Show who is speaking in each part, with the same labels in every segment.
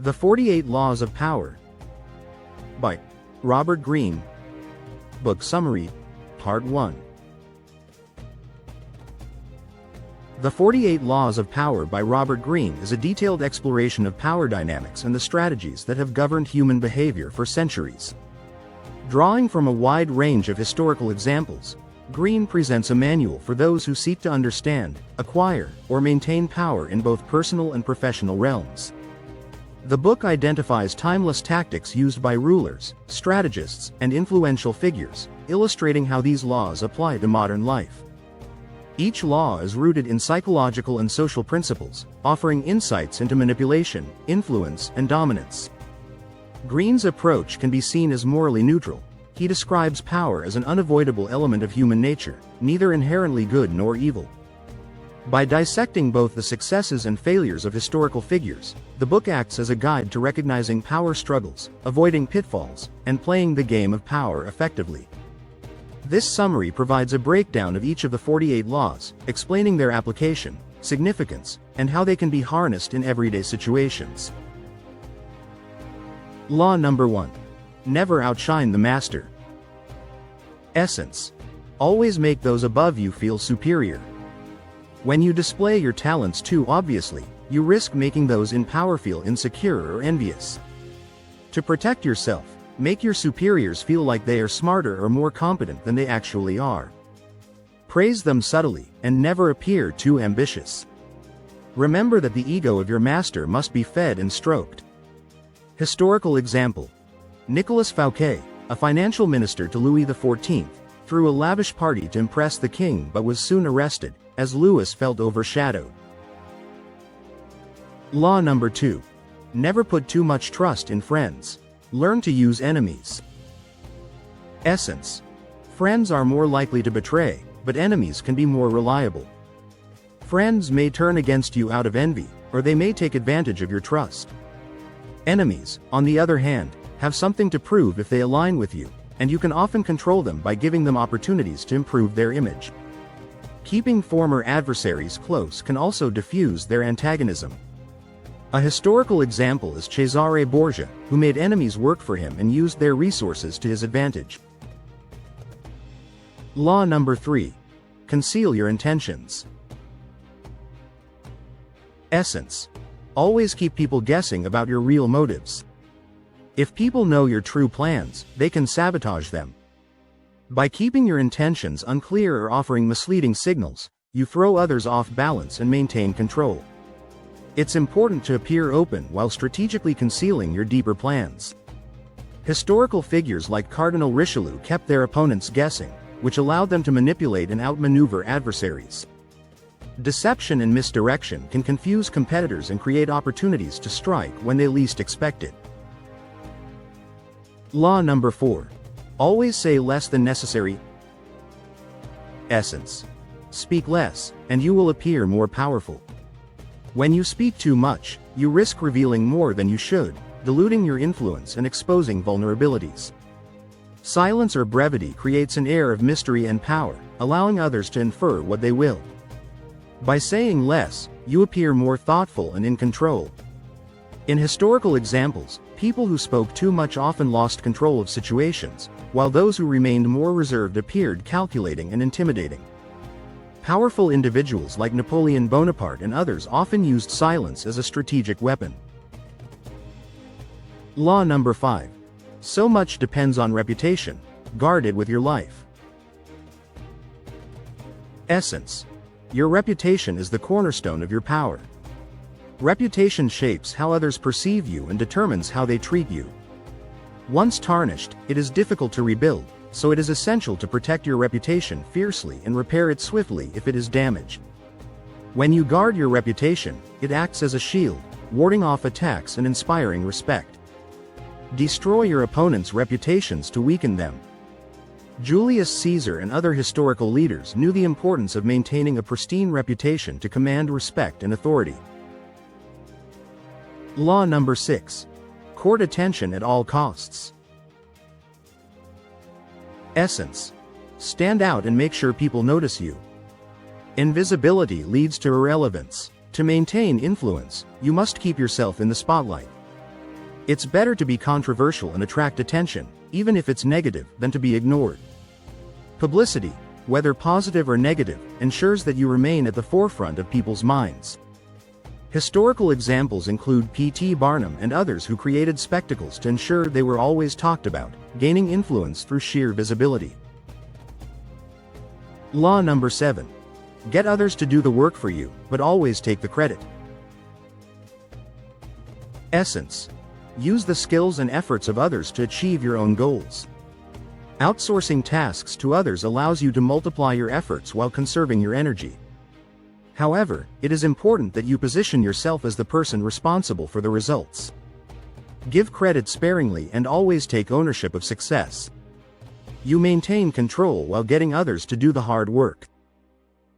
Speaker 1: The 48 Laws of Power by Robert Greene. Book Summary, Part 1. The 48 Laws of Power by Robert Greene is a detailed exploration of power dynamics and the strategies that have governed human behavior for centuries. Drawing from a wide range of historical examples, Greene presents a manual for those who seek to understand, acquire, or maintain power in both personal and professional realms. The book identifies timeless tactics used by rulers, strategists, and influential figures, illustrating how these laws apply to modern life. Each law is rooted in psychological and social principles, offering insights into manipulation, influence, and dominance. Greene's approach can be seen as morally neutral. He describes power as an unavoidable element of human nature, neither inherently good nor evil. By dissecting both the successes and failures of historical figures, the book acts as a guide to recognizing power struggles, avoiding pitfalls, and playing the game of power effectively. This summary provides a breakdown of each of the 48 laws, explaining their application, significance, and how they can be harnessed in everyday situations. Law number 1. Never outshine the master. Essence. Always make those above you feel superior. When you display your talents too obviously, you risk making those in power feel insecure or envious. To protect yourself, make your superiors feel like they are smarter or more competent than they actually are. Praise them subtly, and never appear too ambitious. Remember that the ego of your master must be fed and stroked. Historical example. Nicolas Fouquet, a financial minister to Louis XIV, threw a lavish party to impress the king but was soon arrested, as Louis felt overshadowed. Law number 2. Never put too much trust in friends. Learn to use enemies. Essence. Friends are more likely to betray, but enemies can be more reliable. Friends may turn against you out of envy, or they may take advantage of your trust. Enemies, on the other hand, have something to prove if they align with you, and you can often control them by giving them opportunities to improve their image. Keeping former adversaries close can also diffuse their antagonism. A historical example is Cesare Borgia, who made enemies work for him and used their resources to his advantage. Law number 3. Conceal your intentions. Essence. Always keep people guessing about your real motives. If people know your true plans, they can sabotage them. By keeping your intentions unclear or offering misleading signals, you throw others off balance and maintain control. It's important to appear open while strategically concealing your deeper plans. Historical figures like Cardinal Richelieu kept their opponents guessing, which allowed them to manipulate and outmaneuver adversaries. Deception and misdirection can confuse competitors and create opportunities to strike when they least expect it. Law number 4. Always say less than necessary. Essence. Speak less, and you will appear more powerful. When you speak too much, you risk revealing more than you should, diluting your influence and exposing vulnerabilities. Silence or brevity creates an air of mystery and power, allowing others to infer what they will. By saying less, you appear more thoughtful and in control. In historical examples, people who spoke too much often lost control of situations, while those who remained more reserved appeared calculating and intimidating. Powerful individuals like Napoleon Bonaparte and others often used silence as a strategic weapon. Law number 5. So much depends on reputation. Guard it with your life. Essence. Your reputation is the cornerstone of your power. Reputation shapes how others perceive you and determines how they treat you. Once tarnished, it is difficult to rebuild, so it is essential to protect your reputation fiercely and repair it swiftly if it is damaged. When you guard your reputation, it acts as a shield, warding off attacks and inspiring respect. Destroy your opponents' reputations to weaken them. Julius Caesar and other historical leaders knew the importance of maintaining a pristine reputation to command respect and authority. Law number 6. Court attention at all costs. Essence. Stand out and make sure people notice you. Invisibility leads to irrelevance. To maintain influence, you must keep yourself in the spotlight. It's better to be controversial and attract attention, even if it's negative, than to be ignored. Publicity, whether positive or negative, ensures that you remain at the forefront of people's minds. Historical examples include P.T. Barnum and others who created spectacles to ensure they were always talked about, gaining influence through sheer visibility. Law number 7. Get others to do the work for you, but always take the credit. Essence. Use the skills and efforts of others to achieve your own goals. Outsourcing tasks to others allows you to multiply your efforts while conserving your energy. However, it is important that you position yourself as the person responsible for the results. Give credit sparingly and always take ownership of success. You maintain control while getting others to do the hard work.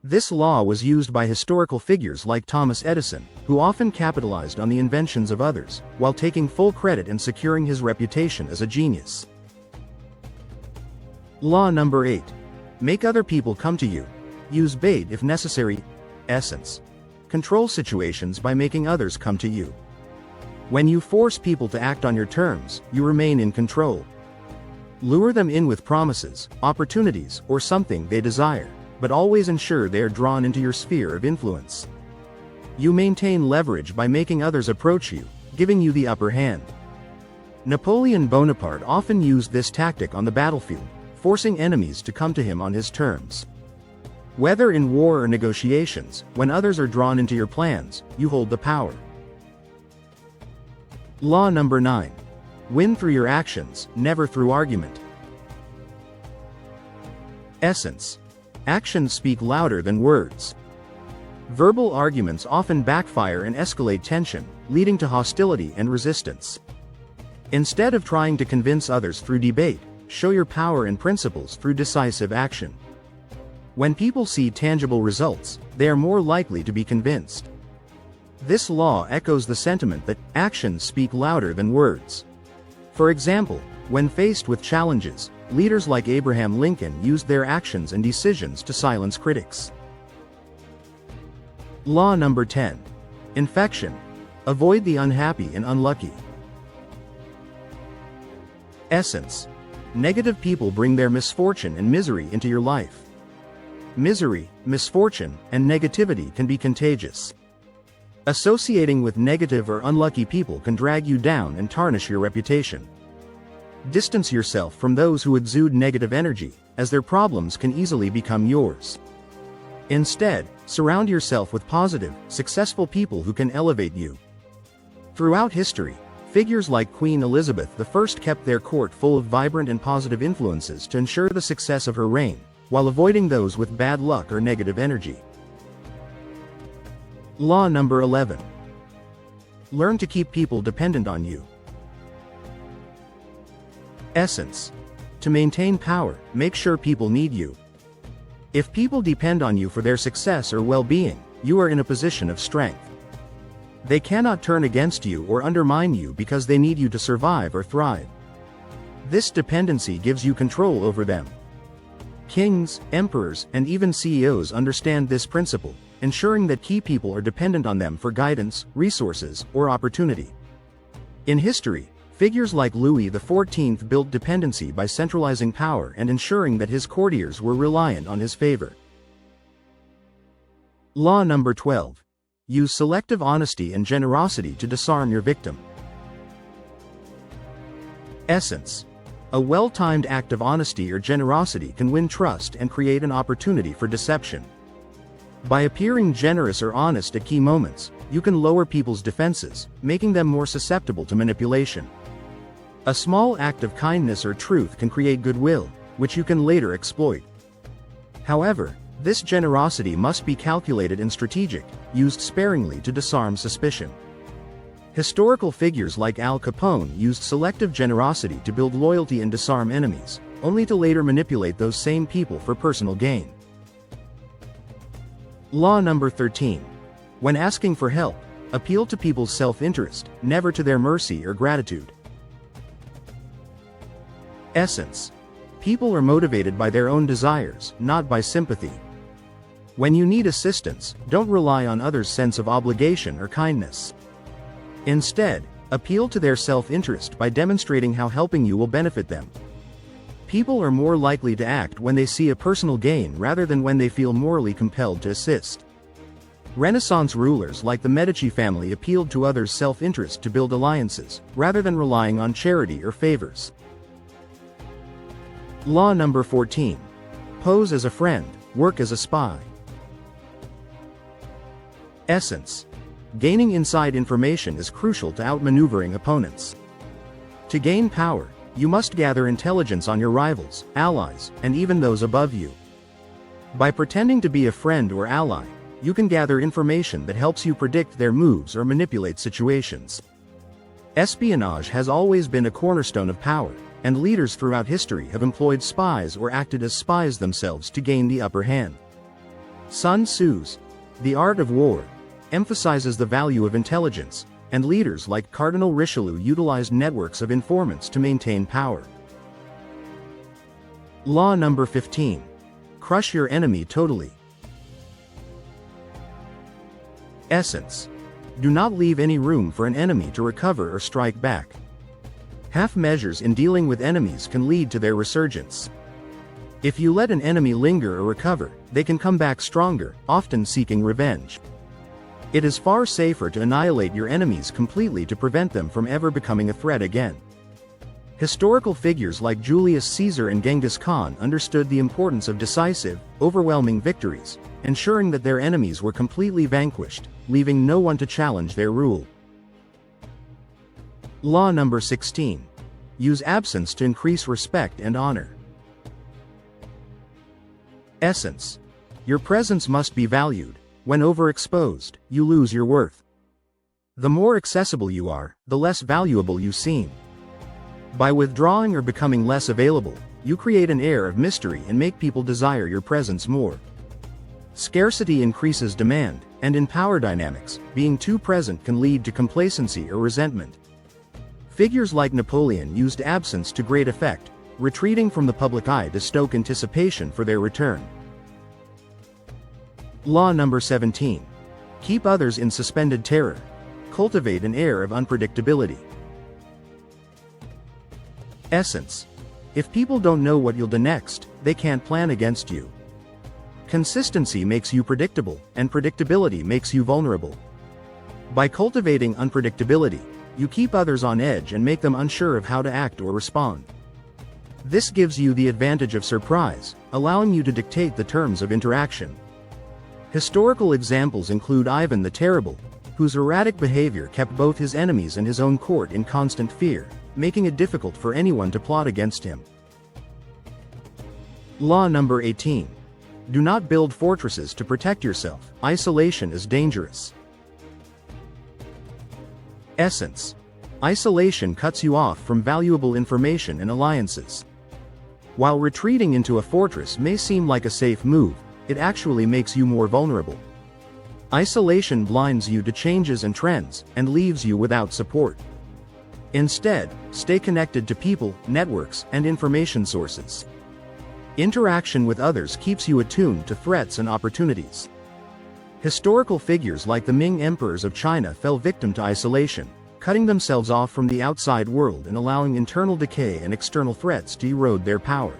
Speaker 1: This law was used by historical figures like Thomas Edison, who often capitalized on the inventions of others, while taking full credit and securing his reputation as a genius. Law number 8. Make other people come to you. Use bait if necessary. Essence. Control situations by making others come to you. When you force people to act on your terms, you remain in control. Lure them in with promises, opportunities, or something they desire, but always ensure they are drawn into your sphere of influence. You maintain leverage by making others approach you, giving you the upper hand. Napoleon Bonaparte often used this tactic on the battlefield, forcing enemies to come to him on his terms. Whether in war or negotiations, when others are drawn into your plans, you hold the power. Law number 9. Win through your actions, never through argument. Essence. Actions speak louder than words. Verbal arguments often backfire and escalate tension, leading to hostility and resistance. Instead of trying to convince others through debate, show your power and principles through decisive action. When people see tangible results, they are more likely to be convinced. This law echoes the sentiment that actions speak louder than words. For example, when faced with challenges, leaders like Abraham Lincoln used their actions and decisions to silence critics. Law number 10. Infection. Avoid the unhappy and unlucky. Essence. Negative people bring their misfortune and misery into your life. Misery, misfortune, and negativity can be contagious. Associating with negative or unlucky people can drag you down and tarnish your reputation. Distance yourself from those who exude negative energy, as their problems can easily become yours. Instead, surround yourself with positive, successful people who can elevate you. Throughout history, figures like Queen Elizabeth I kept their court full of vibrant and positive influences to ensure the success of her reign, while avoiding those with bad luck or negative energy. Law number 11. Learn to keep people dependent on you. Essence. To maintain power, make sure people need you. If people depend on you for their success or well-being, you are in a position of strength. They cannot turn against you or undermine you because they need you to survive or thrive. This dependency gives you control over them. Kings, emperors, and even CEOs understand this principle, ensuring that key people are dependent on them for guidance, resources, or opportunity. In history, figures like Louis XIV built dependency by centralizing power and ensuring that his courtiers were reliant on his favor. Law number 12. Use selective honesty and generosity to disarm your victim. Essence. A well-timed act of honesty or generosity can win trust and create an opportunity for deception. By appearing generous or honest at key moments, you can lower people's defenses, making them more susceptible to manipulation. A small act of kindness or truth can create goodwill, which you can later exploit. However, this generosity must be calculated and strategic, used sparingly to disarm suspicion. Historical figures like Al Capone used selective generosity to build loyalty and disarm enemies, only to later manipulate those same people for personal gain. Law number 13. When asking for help, appeal to people's self-interest, never to their mercy or gratitude. Essence. People are motivated by their own desires, not by sympathy. When you need assistance, don't rely on others' sense of obligation or kindness. Instead, Appeal to their self-interest by demonstrating how helping you will benefit them. People are more likely to act when they see a personal gain rather than when they feel morally compelled to assist. Renaissance rulers like the Medici family appealed to others' self-interest to build alliances, rather than relying on charity or favors. Law number 14. Pose as a friend, work as a spy. Essence. Gaining inside information is crucial to outmaneuvering opponents. To gain power, you must gather intelligence on your rivals, allies, and even those above you. By pretending to be a friend or ally, you can gather information that helps you predict their moves or manipulate situations. Espionage has always been a cornerstone of power, and leaders throughout history have employed spies or acted as spies themselves to gain the upper hand. Sun Tzu's The Art of War emphasizes the value of intelligence, and leaders like Cardinal Richelieu utilized networks of informants to maintain power. Law number 15. Crush your enemy totally. Essence. Do not leave any room for an enemy to recover or strike back. Half measures in dealing with enemies can lead to their resurgence. If you let an enemy linger or recover, they can come back stronger, often seeking revenge. It is far safer to annihilate your enemies completely to prevent them from ever becoming a threat again. Historical figures like Julius Caesar and Genghis Khan understood the importance of decisive, overwhelming victories, ensuring that their enemies were completely vanquished, leaving no one to challenge their rule. Law number 16. Use absence to increase respect and honor. Essence. Your presence must be valued. When overexposed, you lose your worth. The more accessible you are, the less valuable you seem. By withdrawing or becoming less available, you create an air of mystery and make people desire your presence more. Scarcity increases demand, and in power dynamics, being too present can lead to complacency or resentment. Figures like Napoleon used absence to great effect, retreating from the public eye to stoke anticipation for their return. Law number 17. Keep others in suspended terror. Cultivate an air of unpredictability. Essence. If people don't know what you'll do next, they can't plan against you. Consistency makes you predictable, and predictability makes you vulnerable. By cultivating unpredictability, you keep others on edge and make them unsure of how to act or respond. This gives you the advantage of surprise, allowing you to dictate the terms of interaction. Historical examples include Ivan the Terrible, whose erratic behavior kept both his enemies and his own court in constant fear, making it difficult for anyone to plot against him. Law number 18. Do not build fortresses to protect yourself. Isolation is dangerous. Essence. Isolation cuts you off from valuable information and alliances. While retreating into a fortress may seem like a safe move, it actually makes you more vulnerable. Isolation blinds you to changes and trends, and leaves you without support. Instead, stay connected to people, networks, and information sources. Interaction with others keeps you attuned to threats and opportunities. Historical figures like the Ming emperors of China fell victim to isolation, cutting themselves off from the outside world and allowing internal decay and external threats to erode their power.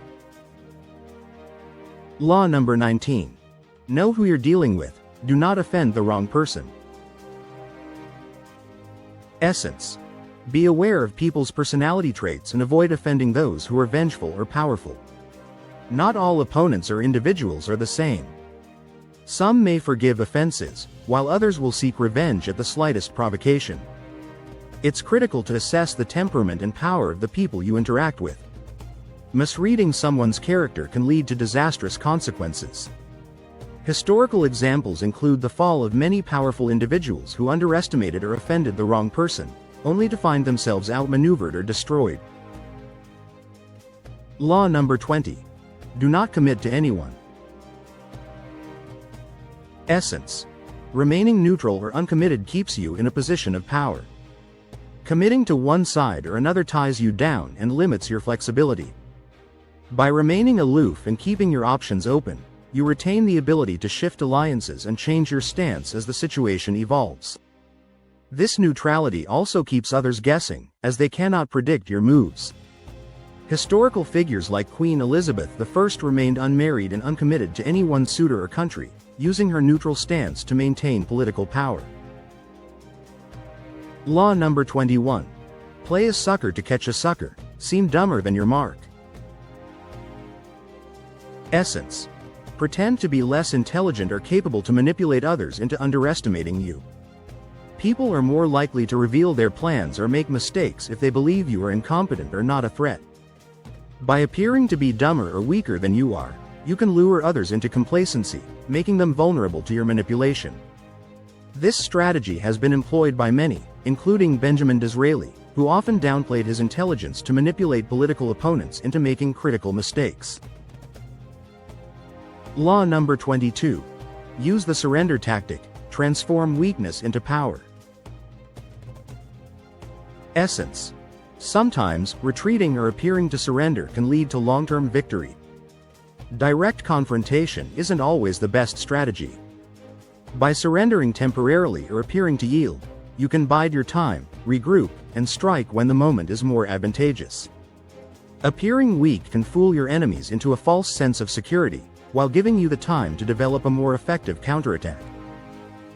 Speaker 1: Law number 19. Know who you're dealing with. Do not offend the wrong person. Essence. Be aware of people's personality traits and avoid offending those who are vengeful or powerful. Not all opponents or individuals are the same. Some may forgive offenses, while others will seek revenge at the slightest provocation. It's critical to assess the temperament and power of the people you interact with. Misreading someone's character can lead to disastrous consequences. Historical examples include the fall of many powerful individuals who underestimated or offended the wrong person, only to find themselves outmaneuvered or destroyed. Law number 20. Do not commit to anyone. Essence. Remaining neutral or uncommitted keeps you in a position of power. Committing to one side or another ties you down and limits your flexibility. By remaining aloof and keeping your options open, you retain the ability to shift alliances and change your stance as the situation evolves. This neutrality also keeps others guessing, as they cannot predict your moves. Historical figures like Queen Elizabeth I remained unmarried and uncommitted to any one suitor or country, using her neutral stance to maintain political power. Law number 21. Play a sucker to catch a sucker. Seem dumber than your mark. Essence. Pretend to be less intelligent or capable to manipulate others into underestimating you. People are more likely to reveal their plans or make mistakes if they believe you are incompetent or not a threat. By appearing to be dumber or weaker than you are, you can lure others into complacency, making them vulnerable to your manipulation. This strategy has been employed by many, including Benjamin Disraeli, who often downplayed his intelligence to manipulate political opponents into making critical mistakes. Law number 22. Use the surrender tactic. Transform weakness into power. Essence. Sometimes, retreating or appearing to surrender can lead to long-term victory. Direct confrontation isn't always the best strategy. By surrendering temporarily or appearing to yield, you can bide your time, regroup, and strike when the moment is more advantageous. Appearing weak can fool your enemies into a false sense of security, while giving you the time to develop a more effective counterattack.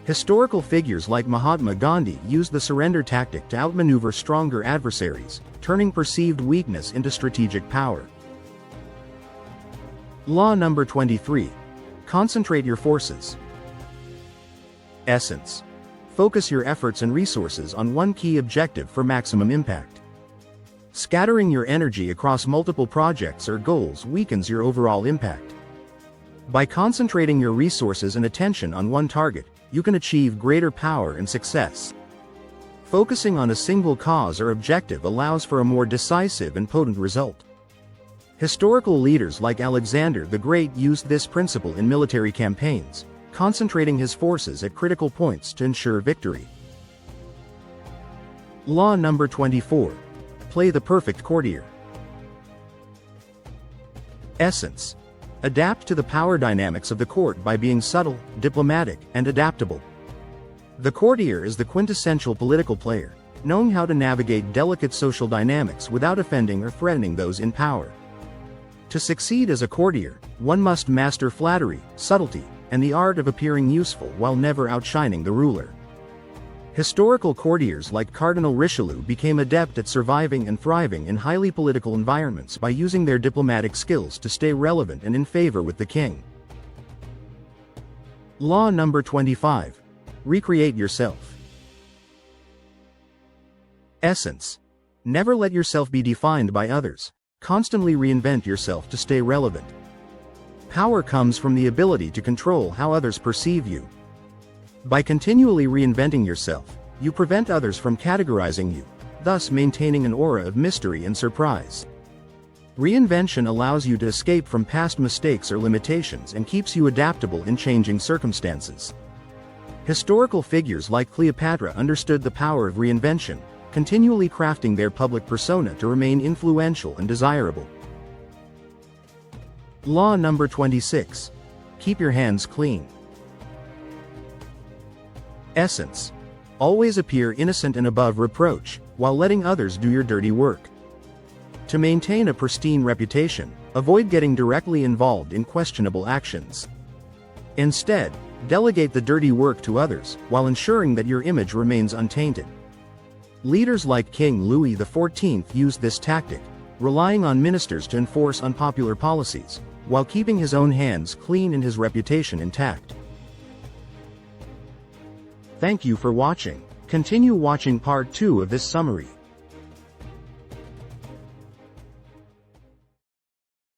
Speaker 1: Historical figures like Mahatma Gandhi used the surrender tactic to outmaneuver stronger adversaries, turning perceived weakness into strategic power. Law number 23. Concentrate your forces. Essence. Focus your efforts and resources on one key objective for maximum impact. Scattering your energy across multiple projects or goals weakens your overall impact. By concentrating your resources and attention on one target, you can achieve greater power and success. Focusing on a single cause or objective allows for a more decisive and potent result. Historical leaders like Alexander the Great used this principle in military campaigns, concentrating his forces at critical points to ensure victory. Law number 24. Play the perfect courtier. Essence. Adapt to the power dynamics of the court by being subtle, diplomatic, and adaptable. The courtier is the quintessential political player, knowing how to navigate delicate social dynamics without offending or threatening those in power. To succeed as a courtier, one must master flattery, subtlety, and the art of appearing useful while never outshining the ruler. Historical courtiers like Cardinal Richelieu became adept at surviving and thriving in highly political environments by using their diplomatic skills to stay relevant and in favor with the king. Law number 25. Recreate yourself. Essence. Never let yourself be defined by others. Constantly reinvent yourself to stay relevant. Power comes from the ability to control how others perceive you. By continually reinventing yourself, you prevent others from categorizing you, thus maintaining an aura of mystery and surprise. Reinvention allows you to escape from past mistakes or limitations and keeps you adaptable in changing circumstances. Historical figures like Cleopatra understood the power of reinvention, continually crafting their public persona to remain influential and desirable. Law number 26. Keep your hands clean. Essence. Always appear innocent and above reproach, while letting others do your dirty work. To maintain a pristine reputation, avoid getting directly involved in questionable actions. Instead, delegate the dirty work to others, while ensuring that your image remains untainted. Leaders like King Louis XIV used this tactic, relying on ministers to enforce unpopular policies, while keeping his own hands clean and his reputation intact. Thank you for watching. Continue watching part 2 of this summary.